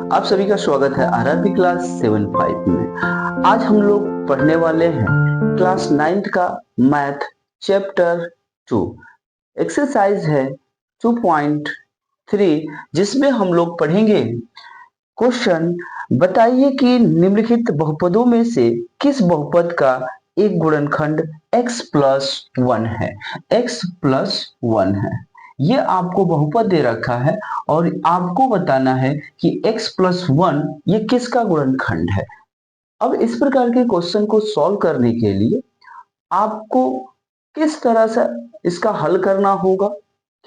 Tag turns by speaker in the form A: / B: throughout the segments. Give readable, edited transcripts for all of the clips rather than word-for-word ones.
A: आप सभी का स्वागत है आरआरबी क्लास 7-5 में। आज हम लोग पढ़ने वाले हैं क्लास 9th का मैथ चैप्टर 2। एक्सरसाइज है 2.3 जिसमें हम लोग पढ़ेंगे क्वेश्चन। बताइए कि निम्नलिखित बहुपदों में से किस बहुपद का एक गुणनखंड x प्लस 1 है। x प्लस 1 है, ये आपको बहुपद दे रखा है और आपको बताना है कि x प्लस 1 ये किसका गुणनखंड है। अब इस प्रकार के क्वेश्चन को सॉल्व करने के लिए आपको किस तरह से इसका हल करना होगा,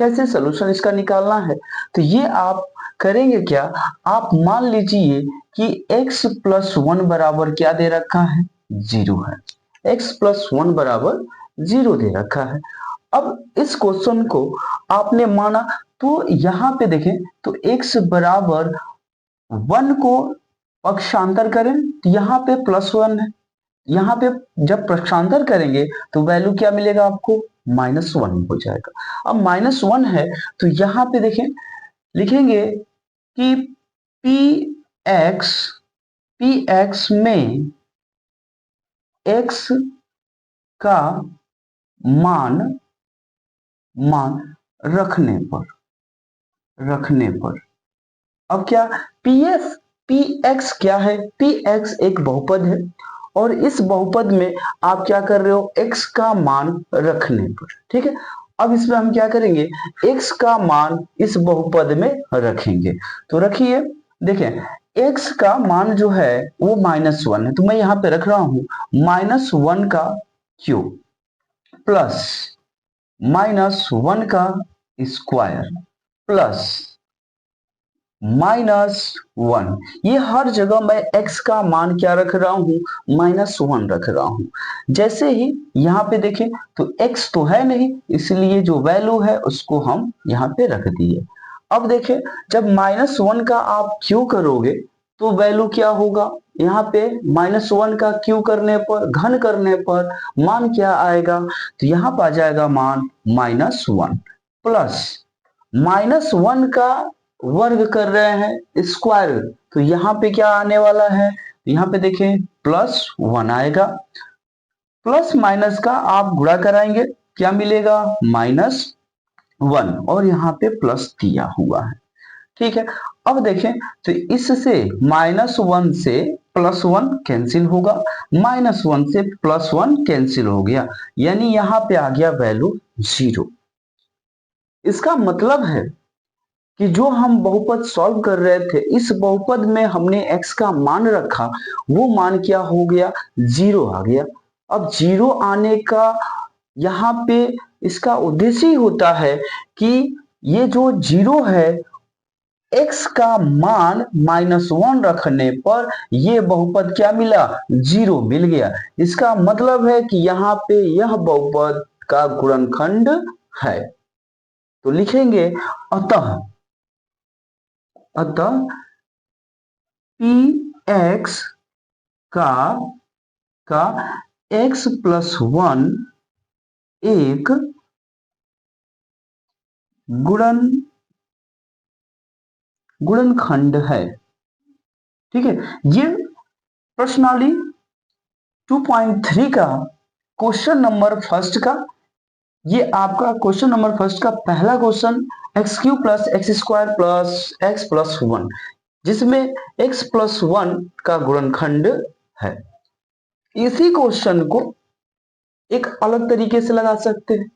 A: कैसे सोल्यूशन इसका निकालना है, तो ये आप करेंगे क्या। आप मान लीजिए कि x प्लस 1 बराबर क्या दे रखा है, 0 है। x प्लस 1 बराबर 0 दे रखा है। अब इस क्वेश्चन को आपने माना तो यहाँ पे देखें तो x बराबर 1 को पक्षांतर करें तो यहाँ पे प्लस 1 है। यहाँ पे जब पक्षांतर करेंगे तो वैल्यू क्या मिलेगा आपको, -1 हो जाएगा। अब -1 है तो यहाँ पे देखें लिखेंगे कि px में x का मान रखने पर अब क्या px क्या है, px एक बहुपद है और इस बहुपद में आप क्या कर रहे हो, x का मान रखने पर। ठीक है, अब इसमें हम क्या करेंगे, x का मान इस बहुपद में रखेंगे। तो रखिए, देखें x का मान जो है वो -1 है तो मैं यहाँ पे रख रहा हूं -1 का क्यूब प्लस -1 का स्क्वायर प्लस -1। ये हर जगह मैं x का मान क्या रख रहा हूं, -1 रख रहा हूं। जैसे ही यहाँ पे देखें तो x तो है नहीं, इसलिए जो वैल्यू है उसको हम यहाँ पे रख दिए। अब देखें जब -1 का आप क्यू करोगे तो वैल्यू क्या होगा, यहाँ पे -1 का क्यू करने पर, घन करने पर मान क्या आएगा, तो यहाँ पर आ जाएगा मान -1 प्लस -1 का वर्ग कर रहे हैं स्क्वायर, तो यहाँ पे क्या आने वाला है, यहाँ पे देखें +1 आएगा। प्लस माइनस का आप गुणा कराएंगे क्या मिलेगा, -1 और यहाँ पे प्लस दिया हुआ है। ठीक है, अब देखें तो इससे -1 से +1 कैंसिल होगा, -1 से +1 कैंसिल हो गया, यानी यहाँ पे आ गया वैल्यू 0। इसका मतलब है कि जो हम बहुपद सॉल्व कर रहे थे, इस बहुपद में हमने x का मान रखा, वो मान क्या हो गया, 0 आ गया। अब 0 आने का यहाँ पे इसका उद्देश्य ही होता है कि ये जो 0 है, x का मान -1 रखने पर ये बहुपद क्या मिला, 0 मिल गया। इसका मतलब है कि यहाँ पे यह बहुपद का गुणनखंड है। तो लिखेंगे अतः px का x प्लस 1 एक गुणनखंड है। ठीक है, ये प्रश्नावली 2.3 का क्वेश्चन नंबर फर्स्ट का, ये आपका क्वेश्चन नंबर फर्स्ट का पहला question, x³ plus x square plus x plus 1, जिसमें x प्लस 1 का गुणनखंड है। इसी क्वेश्चन को एक अलग तरीके से लगा सकते हैं,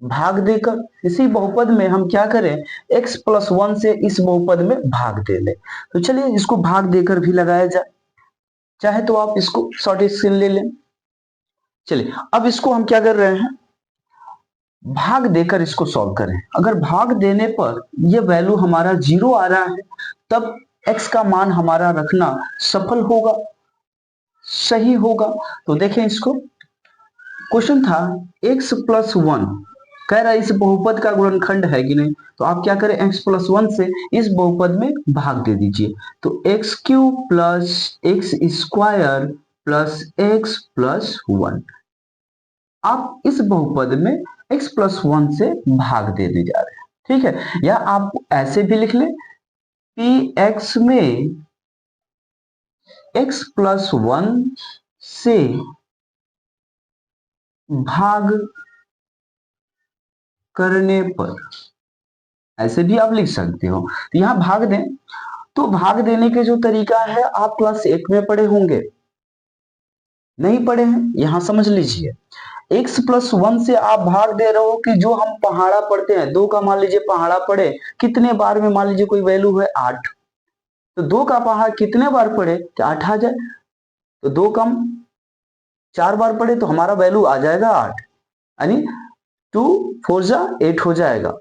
A: भाग देकर। इसी बहुपद में हम क्या करें, x प्लस 1 से इस बहुपद में भाग दे लें। तो चलिए इसको भाग देकर भी लगाया जाए, चाहे तो आप इसको शॉर्ट स्क्रीन ले लें। चलिए अब इसको हम क्या कर रहे हैं, भाग देकर इसको सॉल्व करें। अगर भाग देने पर यह वैल्यू हमारा 0 आ रहा है, तब x का मान हमारा रखना सफल होगा, सही होगा। तो देखें इसको, क्वेश्चन था x प्लस 1, कह रहा है इस बहुपद का गुणनखंड है कि नहीं, तो आप क्या करें, x प्लस 1 से इस बहुपद में भाग दे दीजिए। तो x³ plus x square plus x plus 1, आप इस बहुपद में x प्लस 1 से भाग देने जा रहे हैं। ठीक है, या आप ऐसे भी लिख लें पी एक्स में x प्लस 1 से भाग करने पर, ऐसे भी आप लिख सकते हो। तो यहां भाग दें, तो भाग देने के जो तरीका है आप क्लास 1 में पढ़े होंगे, नहीं पढ़े हैं, यहां समझ लीजिए। x प्लस 1 से आप भाग दे रहे हो कि जो हम पहाड़ा पढ़ते हैं, 2 का मान लीजिए पहाड़ा पढ़े, कितने बार में मान लीजिए कोई वैल्यू है 8, तो 2 का पहाड़ कितने बार पढ़े तो 8 आ जाए, तो 2 कम 4 बार पढ़े तो हमारा वैल्यू आ जाएगा 8, यानी 2 4 जा 8 हो जाएगा।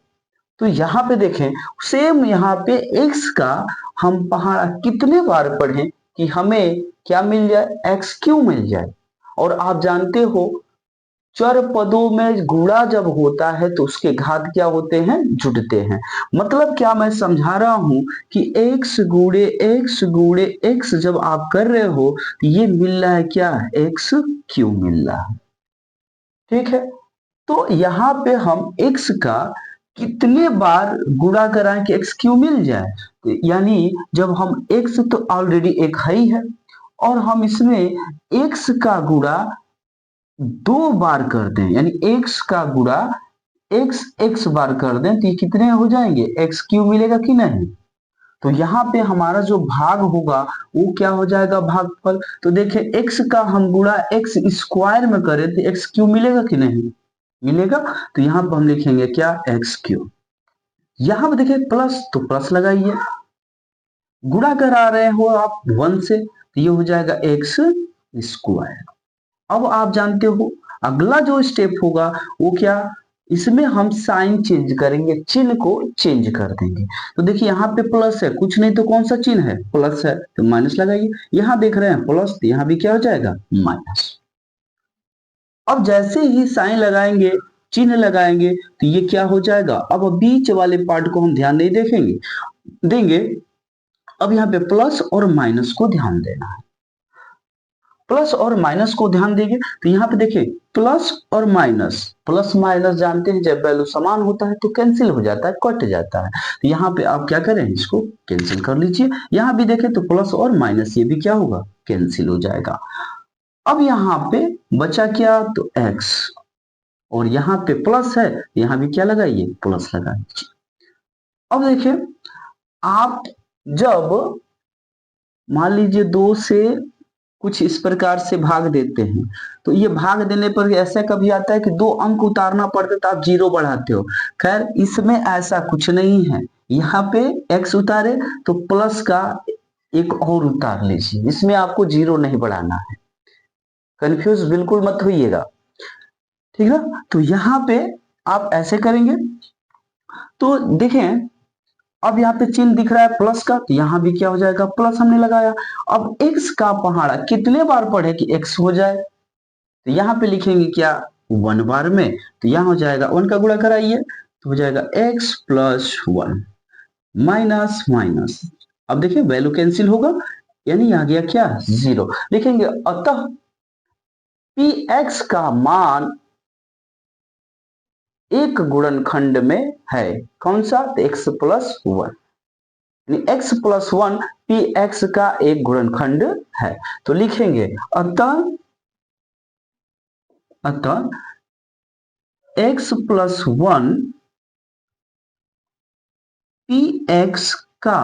A: तो यहाँ पे देखें, सेम यहाँ पे x का हम पहाड़ा कितने बार पढ़ें कि हमें क्या मिल जाए, एक्स क्यू मिल जाए। और आप जानते हो चर पदों में गुणा जब होता है तो उसके घात क्या होते हैं, जुड़ते हैं। मतलब क्या मैं समझा रहा हूं कि x गुणे x जब आप कर रहे हो तो ये मिल रहा है क्या, एक्स क्यू मिल रहा है। ठीक है, तो यहाँ पे हम x का कितने बार गुणा कराएं कि एक्स क्यू मिल जाए, तो यानी जब हम x तो ऑलरेडी एक ही है और हम इसमें x का गुणा 2 बार कर दें, यानी x का गुणा x बार कर दें तो ये कितने हो जाएंगे, एक्स क्यू मिलेगा कि नहीं। तो यहाँ पे हमारा जो भाग होगा वो क्या हो जाएगा, भागफल। तो देखिए x का हम गुणा एक्स स्क्वायर में करें तो एक्स क्यू मिलेगा कि नहीं मिलेगा, तो यहाँ पर हम लिखेंगे क्या, एक्स क्यू। यहाँ पे देखिए प्लस, तो प्लस लगाइए, गुणा करा रहे हो आप 1 से तो ये हो जाएगा एक्स स्क्वायर। अब आप जानते हो अगला जो स्टेप होगा वो क्या, इसमें हम साइन चेंज करेंगे, चिन्ह को चेंज कर देंगे। तो देखिए यहाँ पे प्लस है, कुछ नहीं तो कौन सा चिन्ह है, प्लस है, तो माइनस लगाइए। यहाँ देख रहे हैं प्लस, तो यहाँ भी क्या हो जाएगा, माइनस। अब जैसे ही साइन लगाएंगे, चिन्ह लगाएंगे, तो ये क्या हो जाएगा, अब बीच वाले पार्ट को हम ध्यान नहीं देंगे। अब यहाँ पे प्लस और माइनस को ध्यान देना है, प्लस और माइनस को ध्यान देंगे तो यहाँ पे देखिए प्लस और माइनस, प्लस माइनस जानते हैं जब वैल्यू समान होता है तो कैंसिल हो जाता है, कट जाता है। तो यहाँ पे आप क्या करें, इसको कैंसिल कर लीजिए। यहाँ भी देखें तो प्लस और माइनस ये भी क्या होगा, कैंसिल हो जाएगा। अब यहाँ पे बचा क्या, तो x, और यहाँ पे प्लस है, यहाँ भी क्या लगाइए, प्लस लगा लीजिए। अब देखिए आप जब मान लीजिए 2 से कुछ इस प्रकार से भाग देते हैं, तो ये भाग देने पर ऐसा कभी आता है कि 2 अंक उतारना पड़ता है तो आप 0 बढ़ाते हो। खैर इसमें ऐसा कुछ नहीं है, यहाँ पे x उतारे तो प्लस का एक और उतार लीजिए, इसमें आपको 0 नहीं बढ़ाना है, कंफ्यूज बिल्कुल मत होइएगा, ठीक है। तो यहाँ पे आप ऐसे करेंगे, तो देखें अब यहाँ पे चिन्ह दिख रहा है प्लस का, तो यहाँ भी क्या हो जाएगा, प्लस हमने लगाया। अब x का पहाड़ा कितने बार पढ़े कि x हो जाए, तो यहाँ पे लिखेंगे क्या, 1 बार में, तो यहाँ हो जाएगा 1 का गुणा कराइए तो हो जाएगा x प्लस 1 माइनस माइनस। अब देखिए वैल्यू कैंसिल होगा, यानी आ गया क्या, 0 लिखेंगे। अतः px का मान एक गुणनखंड में है, कौन सा, x plus 1, x plus 1 px का एक गुणनखंड है। तो लिखेंगे अतः x प्लस 1 px का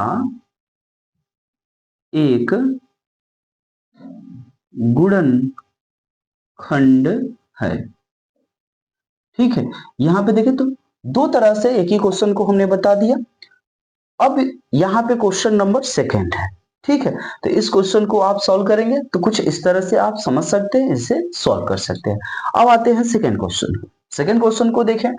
A: एक गुणनखंड है। ठीक है, यहां पे देखें तो 2 तरह से एक ही क्वेश्चन को हमने बता दिया। अब यहाँ पे क्वेश्चन नंबर 2 है, ठीक है। तो इस क्वेश्चन को आप सॉल्व करेंगे तो कुछ इस तरह से आप समझ सकते हैं, इसे सॉल्व कर सकते हैं। अब आते हैं सेकेंड क्वेश्चन। सेकेंड क्वेश्चन को देखें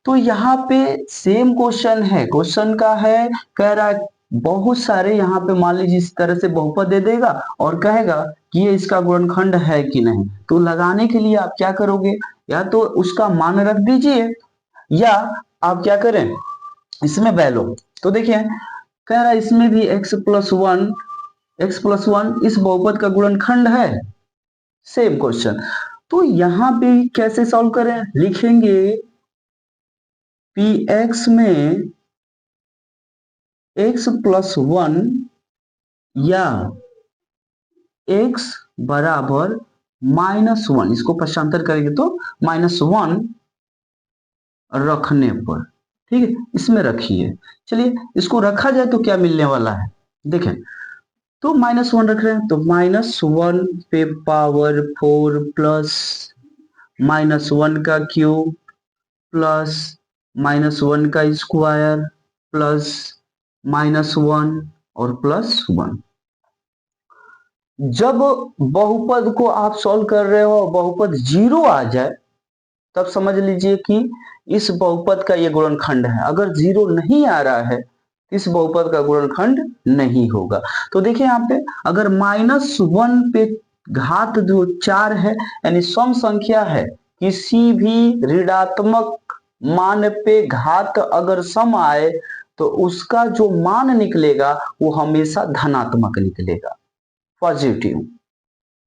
A: तो यहाँ पे सेम क्वेश्चन है, क्वेश्चन का है, कह रहा है बहुत सारे, यहाँ पे मान लीजिए इस तरह से बहुपद दे देगा और कहेगा कि ये इसका गुणनखंड है कि नहीं। तो लगाने के लिए आप क्या करोगे, या तो उसका मान रख दीजिए या आप क्या करें, इसमें वैल्यू, तो देखिए कह रहा है इसमें भी x प्लस 1 इस बहुपद का गुणनखंड है, सेम क्वेश्चन। तो यहां पे कैसे सॉल्व करें, लिखेंगे px में x प्लस 1 या x बराबर -1, इसको पक्षांतर करेंगे तो -1 रखने पर, ठीक है, इसमें रखिए। चलिए इसको रखा जाए तो क्या मिलने वाला है, देखें तो -1 रख रहे हैं तो -1 पे पावर 4 प्लस -1 का क्यूब प्लस -1 का स्क्वायर प्लस -1 और प्लस 1। जब बहुपद को आप सॉल्व कर रहे हो बहुपद 0 आ जाए तब समझ लीजिए कि इस बहुपद का ये गुणनखंड है। अगर 0 नहीं आ रहा है इस बहुपद का गुणनखंड नहीं होगा। तो देखिए यहाँ पे अगर -1 पे घात जो 4 है यानी सम संख्या है, किसी भी ऋणात्मक मान पे घात अगर सम आए तो उसका जो मान निकलेगा वो हमेशा धनात्मक निकलेगा, पॉजिटिव।